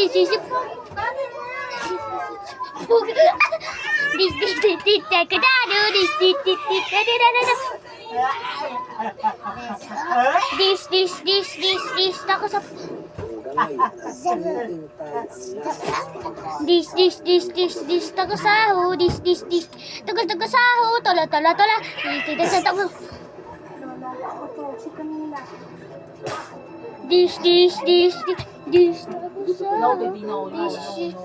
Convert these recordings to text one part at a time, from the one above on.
dish, dish. Dish, dish, dish, dish, takadado, dish, dish, dish, dish, takadado. Dish, dish, dish, dish, dish, tako sa... Dish, dish, dish, dish, dish, tako saho, dish, dish, dish, tako saho, tola, tola, tola, dish, dish, dish, tako... Dish, dish, dish, dish, dish, tako saho, dish, dish.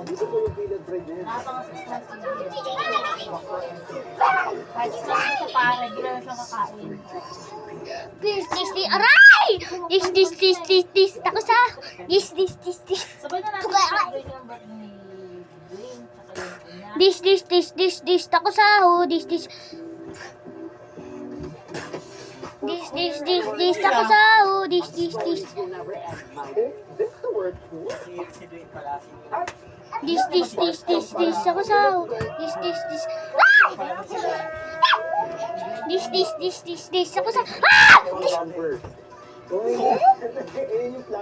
Dish, dish, dish, aray! Dish, dish, dish, dish, dish, tako saho, dish, dish, dish, dish. Dish, dish, dish, dish, dish, tako saho, dish, dish. Dish, dish, dish, dish, tako saho, dish, dish, dish. Dish, dish, dish, dish, dish, tako saho, dish, dish, dish. Dish, dish, dish, dish, dish, tako saho.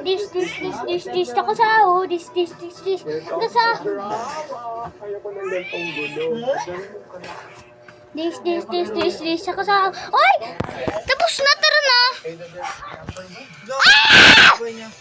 Dish, dish, dish, dish, dish, tako saho, dish, dish, dish, dish, tako saho. Dish, dish, dish, dish, dish, tako saho. Oy! Tapos na, tara na!